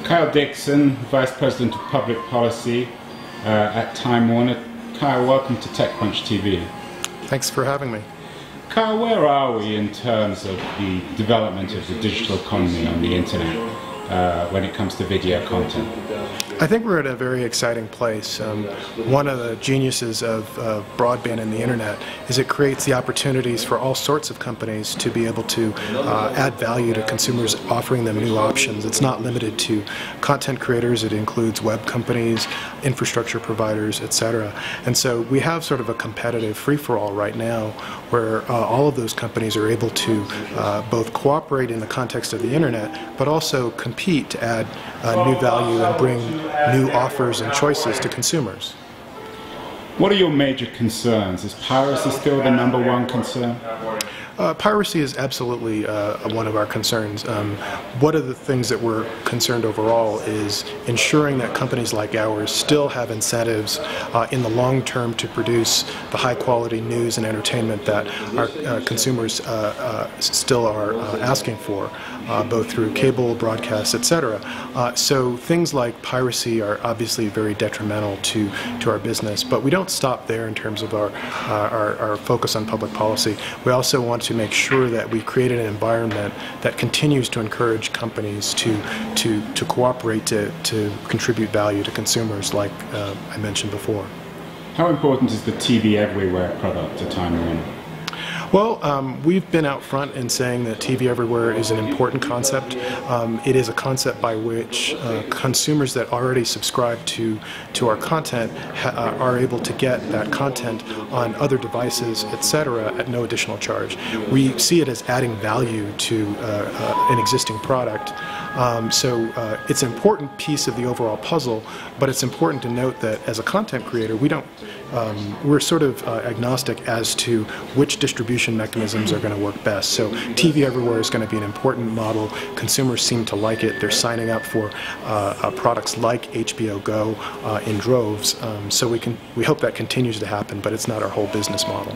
Kyle Dixon, Vice President of Public Policy at Time Warner. Kyle, welcome to TechCrunch TV. Thanks for having me. Kyle, where are we in terms of the development of the digital economy on the internet when it comes to video content? I think we're at a very exciting place. One of the geniuses of broadband and the internet is it creates the opportunities for all sorts of companies to be able to add value to consumers, offering them new options. It's not limited to content creators, it includes web companies, infrastructure providers, etc. And so we have sort of a competitive free-for-all right now where all of those companies are able to both cooperate in the context of the internet, but also compete to add new value and bring new offers and choices to consumers. What are your major concerns? Is piracy still the #1 concern? Piracy is absolutely one of our concerns. One of the things that we're concerned overall is ensuring that companies like ours still have incentives in the long term to produce the high quality news and entertainment that our consumers still are asking for, both through cable, broadcast, etc. So things like piracy are obviously very detrimental to our business, but we don't stop there in terms of our focus on public policy. We also want to make sure that we created an environment that continues to encourage companies to cooperate to contribute value to consumers, like I mentioned before. How important is the TV Everywhere product to Time Warner? Well, we've been out front in saying that TV Everywhere is an important concept. It is a concept by which consumers that already subscribe to our content are able to get that content on other devices, etc., at no additional charge. We see it as adding value to an existing product. So it's an important piece of the overall puzzle, but it's important to note that as a content creator, we're sort of agnostic as to which distribution mechanisms are going to work best. So TV Everywhere is going to be an important model. Consumers seem to like it. They're signing up for products like HBO Go in droves. So we hope that continues to happen, but it's not our whole business model.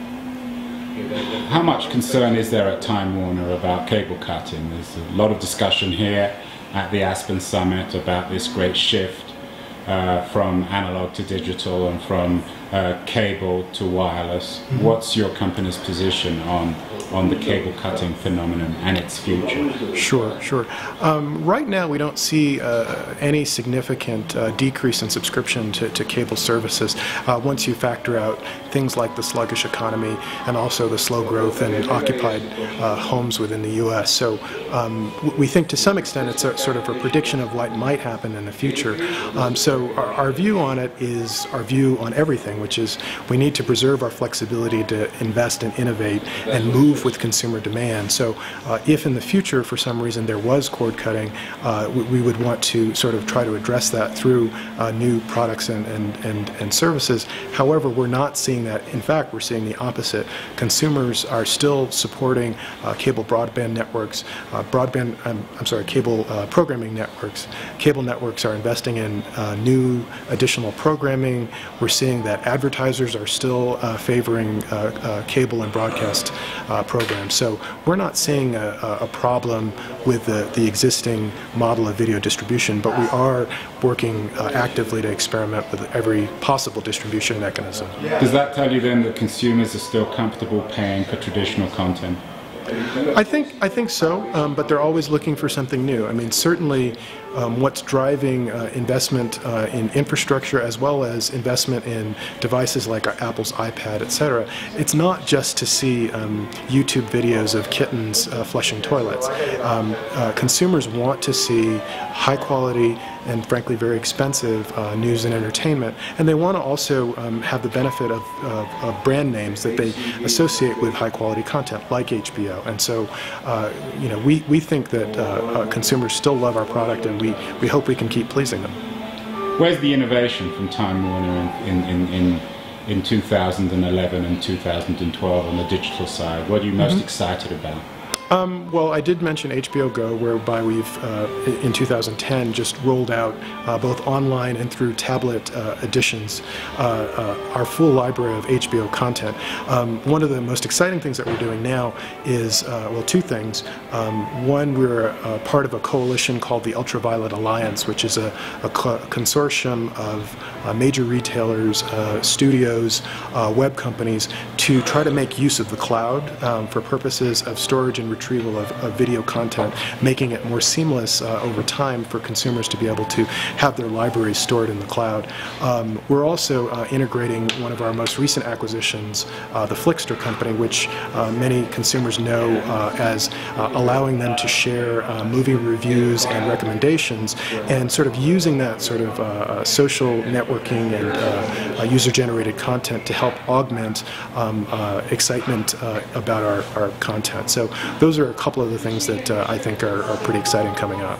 How much concern is there at Time Warner about cable cutting? There's a lot of discussion here at the Aspen Summit about this great shift from analog to digital and from cable to wireless. Mm-hmm. What's your company's position on the cable cutting phenomenon and its future? Sure. Right now we don't see any significant decrease in subscription to cable services once you factor out things like the sluggish economy and also the slow growth in occupied homes within the U.S. So we think to some extent it's a sort of a prediction of what might happen in the future. So our view on it is our view on everything, which is we need to preserve our flexibility to invest and innovate and move with consumer demand. So if in the future for some reason there was cord cutting, we would want to sort of try to address that through new products and services. However, we're not seeing that. In fact, we're seeing the opposite. Consumers are still supporting cable broadband networks, cable programming networks. Cable networks are investing in new additional programming. We're seeing that advertisers are still favoring cable and broadcast programs. So we're not seeing a problem with the existing model of video distribution, but we are working actively to experiment with every possible distribution mechanism. Does that tell you then that consumers are still comfortable paying for traditional content? I think so, but they're always looking for something new. I mean, certainly what's driving investment in infrastructure as well as investment in devices like Apple's iPad, etc. It's not just to see YouTube videos of kittens flushing toilets. Consumers want to see high quality and frankly very expensive news and entertainment, and they want to also have the benefit of brand names that they associate with high quality content like HBO. And so we think that consumers still love our product, and we hope we can keep pleasing them. Where's the innovation from Time Warner in 2011 and 2012 on the digital side? What are you most excited about? Well, I did mention HBO Go, whereby we've, in 2010, just rolled out both online and through tablet editions our full library of HBO content. One of the most exciting things that we're doing now is, well, two things. One, we're part of a coalition called the Ultraviolet Alliance, which is a consortium of major retailers, studios, web companies, to try to make use of the cloud for purposes of storage and retrieval of video content, making it more seamless over time for consumers to be able to have their libraries stored in the cloud. We're also integrating one of our most recent acquisitions, the Flickster company, which many consumers know as allowing them to share movie reviews and recommendations, and sort of using that sort of social networking and user-generated content to help augment excitement about our content. So those are a couple of the things that I think are pretty exciting coming up.